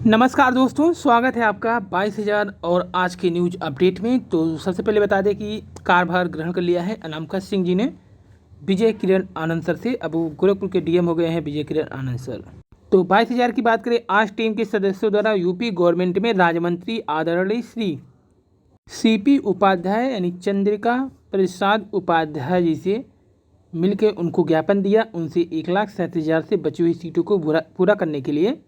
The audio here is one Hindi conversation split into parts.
नमस्कार दोस्तों, स्वागत है आपका 22,000 और आज के न्यूज अपडेट में। तो सबसे पहले बता दें कि कार्यभार ग्रहण कर लिया है अनामिका सिंह जी ने विजय किरण आनंद सर से। अब वो गोरखपुर के डीएम हो गए हैं विजय किरण आनंद सर। तो 22,000 की बात करें, आज टीम के सदस्यों द्वारा यूपी गवर्नमेंट में राज्य मंत्री आदरणीय श्री सीपी उपाध्याय यानी चंद्रिका प्रसाद उपाध्याय जी से मिलकर उनको ज्ञापन दिया। उनसे 1,37,000 से बची हुई सीटों को पूरा करने के लिए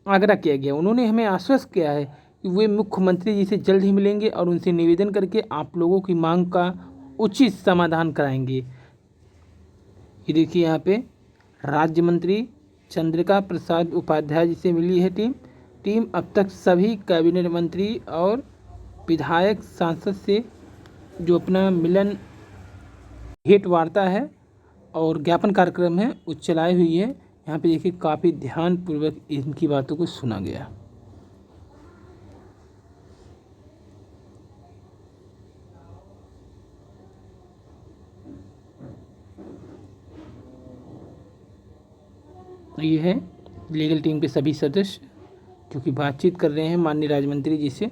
आग्रह किया गया। उन्होंने हमें आश्वस्त किया है कि वे मुख्यमंत्री जी से जल्द ही मिलेंगे और उनसे निवेदन करके आप लोगों की मांग का उचित समाधान कराएंगे। ये देखिए, यहाँ पे राज्य मंत्री चंद्रिका प्रसाद उपाध्याय जी से मिली है टीम अब तक सभी कैबिनेट मंत्री और विधायक सांसद से जो अपना मिलन भेंट वार्ता है और ज्ञापन कार्यक्रम है वो चलाई हुई है। यहाँ पे देखिए, काफ़ी ध्यानपूर्वक इनकी बातों को सुना गया। ये है लीगल टीम के सभी सदस्य जो कि बातचीत कर रहे हैं माननीय राज्य मंत्री जी से।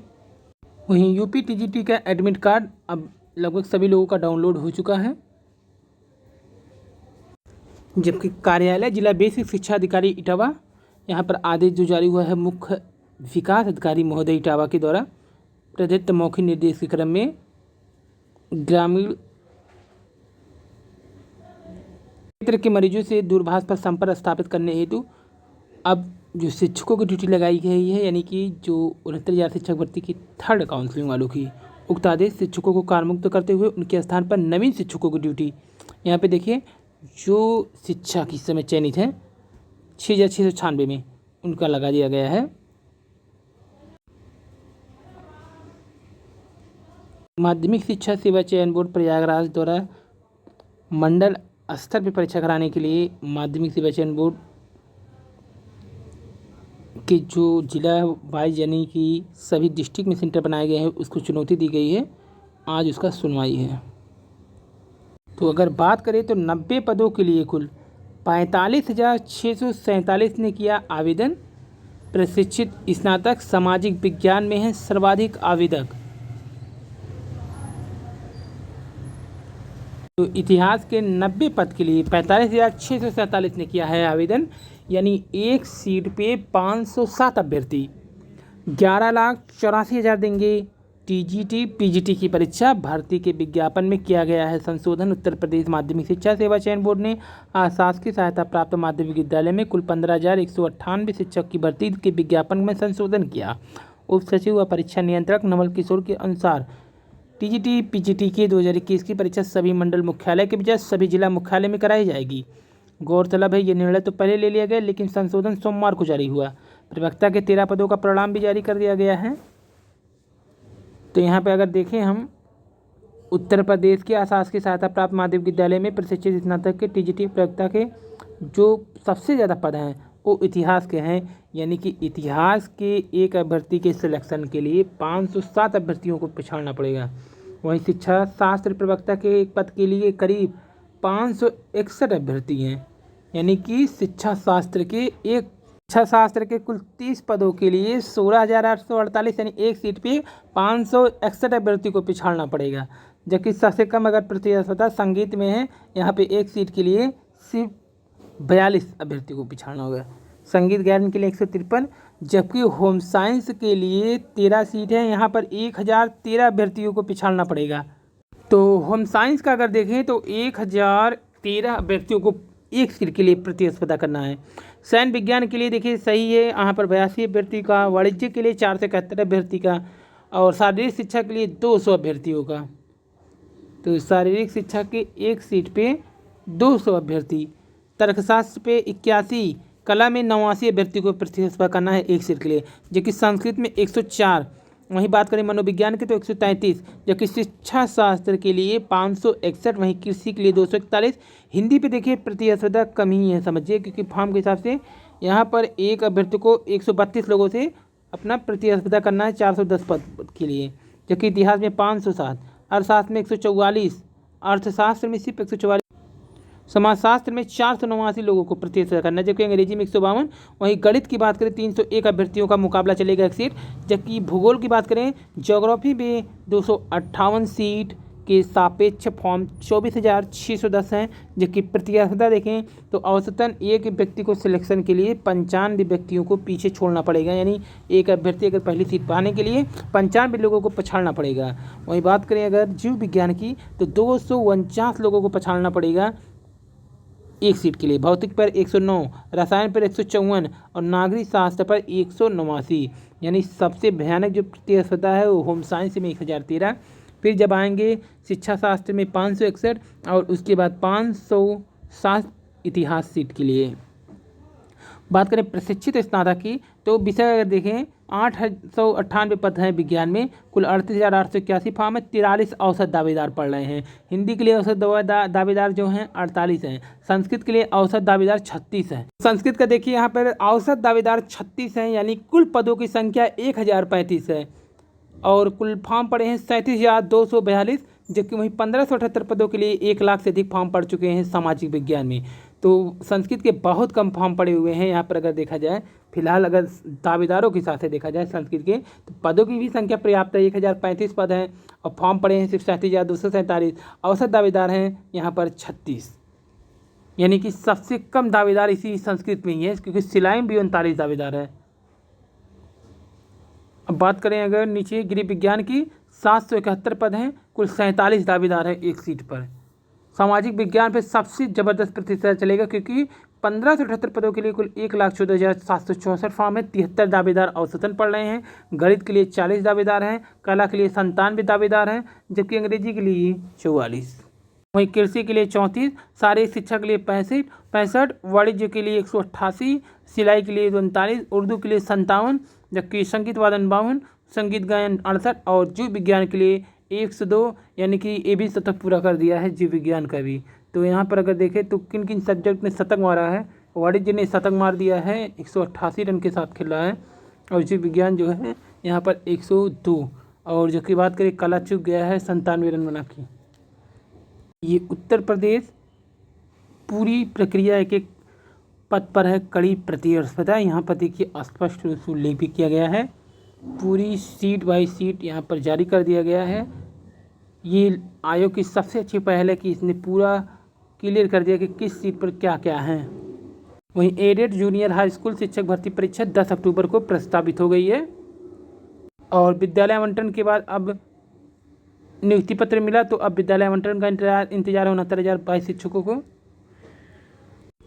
वहीं यूपी टीजीटी का एडमिट कार्ड अब लगभग सभी लोगों का डाउनलोड हो चुका है, जबकि कार्यालय जिला बेसिक शिक्षा अधिकारी इटावा यहाँ पर आदेश जो जारी हुआ है मुख्य विकास अधिकारी महोदय इटावा के द्वारा प्रदत्त मौखिक निर्देश के क्रम में ग्रामीण क्षेत्र के मरीजों से दूरभाष पर संपर्क स्थापित करने हेतु अब जो शिक्षकों की ड्यूटी लगाई गई है, यानी कि जो 69,000 शिक्षक भर्ती की थर्ड काउंसलिंग वालों की उक्त आदेश शिक्षकों को कार्यमुक्त करते हुए उनके स्थान पर नवीन शिक्षकों की ड्यूटी। यहाँ पे देखिए, जो शिक्षा की समय चयनित है 6,696 में उनका लगा दिया गया है। माध्यमिक शिक्षा सेवा चयन बोर्ड प्रयागराज द्वारा मंडल स्तर पर परीक्षा कराने के लिए माध्यमिक सेवा चयन बोर्ड के जो जिला वाइज यानी कि सभी डिस्ट्रिक्ट में सेंटर बनाए गए हैं उसको चुनौती दी गई है। आज उसका सुनवाई है। तो अगर बात करें तो 90 पदों के लिए कुल 45,647 ने किया आवेदन। प्रशिक्षित स्नातक सामाजिक विज्ञान में है सर्वाधिक आवेदक। तो इतिहास के 90 पद के लिए 45,647 ने किया है आवेदन, यानी एक सीट पे 507 अभ्यर्थी। 11,84,000 देंगे टीजीटी पीजीटी की परीक्षा। भर्ती के विज्ञापन में किया गया है संशोधन। उत्तर प्रदेश माध्यमिक शिक्षा सेवा चयन बोर्ड ने शासकीय सहायता प्राप्त माध्यमिक विद्यालय में कुल 15,198 शिक्षक की भर्ती के विज्ञापन में संशोधन किया। उप सचिव व परीक्षा नियंत्रक नवल किशोर के अनुसार टीजीटी पीजीटी के 2021 की परीक्षा सभी मंडल मुख्यालय के बजाय सभी जिला मुख्यालय में कराई जाएगी। गौरतलब है, ये निर्णय तो पहले ले लिया गया, लेकिन संशोधन सोमवार को जारी हुआ। प्रवक्ता के 13 पदों का परिणाम भी जारी कर दिया गया है। तो यहाँ पे अगर देखें हम, उत्तर प्रदेश के शासकीय सहायता प्राप्त माध्यमिक विद्यालय में प्रशिक्षित स्नातक के टीजीटी प्रवक्ता के जो सबसे ज़्यादा पद हैं वो इतिहास के हैं, यानी कि इतिहास के एक अभ्यर्थी के सिलेक्शन के लिए 507 अभ्यर्थियों को पछाड़ना पड़ेगा। वहीं शिक्षा शास्त्र प्रवक्ता के एक पद के लिए करीब 561 अभ्यर्थी हैं, यानी कि शिक्षा शास्त्र के कुल 30 पदों के लिए 16,848 यानी एक सीट पे 561 अभ्यर्थी को पिछाड़ना पड़ेगा। जबकि सबसे कम अगर प्रतिस्पर्धा संगीत में है, यहाँ पे एक सीट के लिए सिर्फ 42 अभ्यर्थी को पिछाड़ना होगा। संगीत गायन के लिए 153, जबकि होम साइंस के लिए 13 सीट है, यहाँ पर 1,013 अभ्यर्थियों को पिछाड़ना पड़ेगा। तो होम साइंस का अगर देखें तो 1,013 अभ्यर्थियों को एक सीट के लिए प्रतिस्पर्धा करना है। सैन्य विज्ञान के लिए देखिए सही है, यहाँ पर 82 अभ्यर्थी का, वाणिज्य के लिए 471 अभ्यर्थी का और शारीरिक शिक्षा के लिए 200 अभ्यर्थियों का। तो शारीरिक शिक्षा के एक सीट पे 200 अभ्यर्थी, तर्कशास्त्र पे 81, कला में 89 अभ्यर्थी को प्रतिस्पर्धा करना है एक सीट के लिए, जबकि संस्कृत में 104। वहीं बात करें मनोविज्ञान की तो 133, जबकि शिक्षा शास्त्र के लिए 561, वहीं कृषि के लिए 241। हिंदी पे देखिए प्रतिस्पर्धा कम ही है, समझिए, क्योंकि फॉर्म के हिसाब से यहाँ पर एक अभ्यर्थी को 132 लोगों से अपना प्रतिस्पर्धा करना है 410 पद के लिए, जबकि इतिहास में 507, अर्थशास्त्र में 144, अर्थशास्त्र में सिर्फ 144। समाजशास्त्र में 489 लोगों को प्रतिशत करना, जबकि अंग्रेजी में 152। वहीं गणित की बात करें 301 अभ्यर्थियों का मुकाबला चलेगा 1 सीट। जबकि भूगोल की बात करें ज्योग्राफी में 258 सीट के सापेक्ष फॉर्म 24,610 हैं। जबकि प्रतिस्पर्धा देखें तो औसतन एक व्यक्ति को सिलेक्शन के लिए 95 व्यक्तियों को पीछे छोड़ना पड़ेगा, यानी एक अभ्यर्थी अगर पहली सीट पाने के लिए 95 लोगों को पछाड़ना पड़ेगा। वहीं बात करें अगर जीव विज्ञान की तो 249 लोगों को पछाड़ना पड़ेगा एक सीट के लिए। भौतिक पर 109, रसायन पर 154 और नागरिक शास्त्र पर 189। यानी सबसे भयानक जो प्रतिस्पर्धा है वो होम साइंस में 1013। फिर जब आएंगे शिक्षा शास्त्र में 561 और उसके बाद 507 इतिहास सीट के लिए। बात करें प्रशिक्षित स्नातक की तो विषय अगर देखें 898 पद हैं विज्ञान में, कुल 38,881 फॉर्म है, 43 औसत दावेदार पढ़ रहे हैं। हिंदी के लिए औसत दावेदार जो हैं 48 हैं। संस्कृत के लिए औसत दावेदार 36 हैं। संस्कृत का देखिए यहाँ पर औसत दावेदार 36 हैं, यानी कुल पदों की संख्या 1035 है और कुल फॉर्म पड़े हैं 37,242। जबकि वहीं 1578 पदों के लिए 1 लाख से अधिक फॉर्म पड़ चुके हैं सामाजिक विज्ञान में। तो संस्कृत के बहुत कम फॉर्म पड़े हुए हैं यहाँ पर अगर देखा जाए। फिलहाल अगर दावेदारों के हिसाब से देखा जाए संस्कृत के तो पदों की भी संख्या पर्याप्त है, 1035 पद हैं और फॉर्म पड़े हैं सिर्फ 37,247। औसत दावेदार हैं यहाँ पर 36, यानी कि सबसे कम दावेदार इसी संस्कृत में ही है, क्योंकि सिलाई में भी 39 दावेदार है। अब बात करें अगर नीचे गृह विज्ञान की 771 पद हैं, कुल 47 दावेदार हैं एक सीट पर। सामाजिक विज्ञान पे सबसे ज़बरदस्त प्रतिशत चलेगा, क्योंकि 1578 पदों के लिए कुल 1,14,764 फॉर्म है, 73 दावेदार औसतन पढ़ रहे हैं। गणित के लिए 40 दावेदार हैं, कला के लिए 97 दावेदार हैं, जबकि अंग्रेजी के लिए 44। वहीं कृषि के लिए 34, शारीरिक शिक्षा के लिए 65, वाणिज्य के लिए 188, सिलाई के लिए 39, उर्दू के लिए 57, जबकि संगीत वादन 52, संगीत गायन 68 और जीव विज्ञान के लिए 102, यानी कि ये भी शतक पूरा कर दिया है जीव विज्ञान का भी। तो यहाँ पर अगर देखें तो किन किन सब्जेक्ट ने शतक मारा है। वाणिज्य ने शतक मार दिया है, 188 रन के साथ खेल रहा है, और जीव विज्ञान जो है यहाँ पर 102, और जो कि बात करें कला चूक गया है 97 रन बना के। ये उत्तर प्रदेश पूरी प्रक्रिया एक एक पद पर है कड़ी प्रतिस्पर्धा। यहाँ पर देखिए स्पष्ट रूप से उल्लेख भी किया गया है, पूरी सीट बाई सीट यहाँ पर जारी कर दिया गया है। ये आयोग की सबसे अच्छी पहल है कि इसने पूरा क्लियर कर दिया कि किस सीट पर क्या क्या है। वहीं एडेड जूनियर हाई स्कूल शिक्षक भर्ती परीक्षा 10 अक्टूबर को प्रस्तावित हो गई है, और विद्यालय आवंटन के बाद अब नियुक्ति पत्र मिला, तो अब विद्यालय आवंटन का इंतजार 69,022 शिक्षकों को।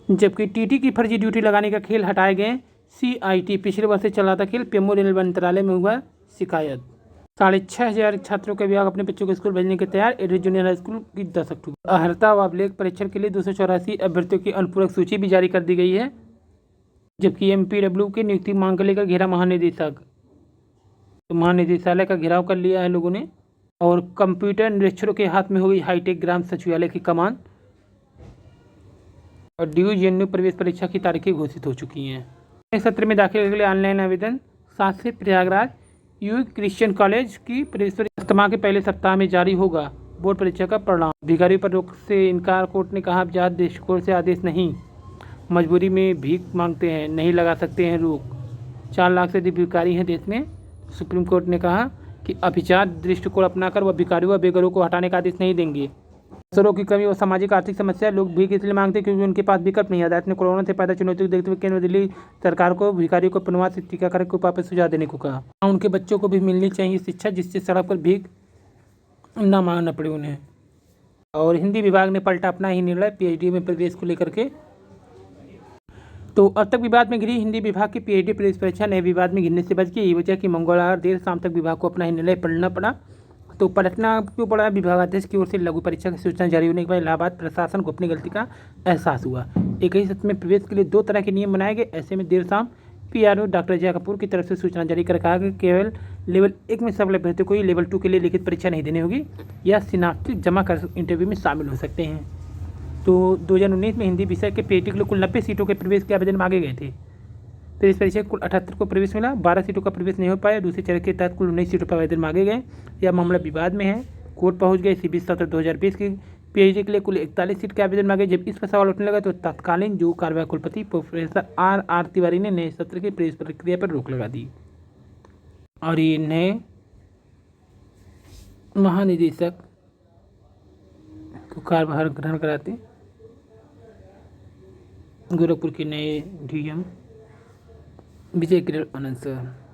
जबकि टीटी की फर्जी ड्यूटी लगाने का खेल हटाए गए। CIT पिछले वर्ष से चला था खेल, पीएमओ रेल मंत्रालय में हुआ शिकायत। 6,500 छात्रों के विभाग अपने बच्चों को स्कूल भेजने के तैयार। एडेड जूनियर हाई स्कूल की 10 अक्टूबर। अर्हता व अभिलेख परीक्षण के लिए 284 अभ्यर्थियों की अनुपूरक सूची भी जारी कर दी गई है। जबकि MPW की नियुक्ति मांग को लेकर घेरा महानिदेशक, तो महानिदेशालय का घेराव कर लिया है लोगों ने। और कंप्यूटर निरीक्षरों के हाथ में हो गई हाईटेक ग्राम सचिवालय की कमान। और DU प्रवेश परीक्षा की तारीखें घोषित हो चुकी हैं। नए सत्र में दाखिले के लिए ऑनलाइन आवेदन 7 से प्रयागराज यूथ क्रिश्चियन कॉलेज की प्रवेश परीक्षा इज्तिमा के पहले सप्ताह में जारी होगा बोर्ड परीक्षा का परिणाम। भिखारी पर रोक से इनकार, कोर्ट ने कहा जात दृष्टिकोण से आदेश नहीं, मजबूरी में भीख मांगते हैं, नहीं लगा सकते हैं रोक। 4 लाख से अधिक भिखारी हैं देश में। सुप्रीम कोर्ट ने कहा कि अभिजात दृष्टिकोण अपनाकर वह भिखारियों व बेघरों को हटाने का आदेश नहीं देंगे। अवसरों की कमी और सामाजिक आर्थिक समस्या, लोग भीख इसलिए मांगते हैं क्योंकि उनके पास विकल्प नहीं। अदालत ने कोरोना से पैदा चुनौती को देखते हुए केंद्र दिल्ली सरकार को भिखारियों को पुनर्वास से टीकाकरण के उपाय पर सुझाव देने को कहा। उनके बच्चों को भी मिलनी चाहिए शिक्षा, जिससे सड़क पर भीख न मांगना पड़े उन्हें। और हिंदी विभाग ने पलटा अपना ही निर्णय PhD में प्रवेश को लेकर के। तो अब तक विवाद में घिरी हिंदी विभाग की PhD प्रवेश परीक्षा नए विवाद में घिरने से बच गई। ये वजह कि मंगलवार देर शाम तक विभाग को अपना ही निर्णय पलटना पड़ा। तो पलटना क्यों पड़ा? विभागाध्यक्ष की ओर से लघु परीक्षा की सूचना जारी होने के बाद इलाहाबाद प्रशासन को अपनी गलती का एहसास हुआ। एक ही सत्र में प्रवेश के लिए 2 तरह के नियम बनाए गए। ऐसे में देर शाम PRO डॉक्टर जया कपूर की तरफ से सूचना जारी कर कहा कि केवल लेवल 1 में सफल अभ्यर्थियों को ही लेवल 2 के लिए लिखित परीक्षा नहीं देनी होगी, या सिनाप्टिक जमा कर इंटरव्यू में शामिल हो सकते हैं। तो 2019 में हिंदी विषय के PhD के लिए कुल 90 सीटों के प्रवेश के आवेदन मांगे गए थे। तो इस परीक्षा कुल 78 को प्रवेश मिला, 12 सीटों का प्रवेश नहीं हो पाया। दूसरे चरण के तहत कुल 19 सीटों पर आवेदन मांगे गए। यह मामला विवाद में है, कोर्ट पहुंच गए। इसी बीच सत्र 2020 की पीएचडी के लिए कुल 41 सीट के आवेदन मांगे। जब इस पर सवाल उठने लगा तो तत्कालीन जो कार्यवाहक कुलपति प्रोफेसर आर तिवारी ने नए सत्र की प्रवेश प्रक्रिया पर रोक लगा दी और ये नए महानिदेशक को कार्यभार ग्रहण कराते गोरखपुर के नए डीएम विजय किरण आनंद सर।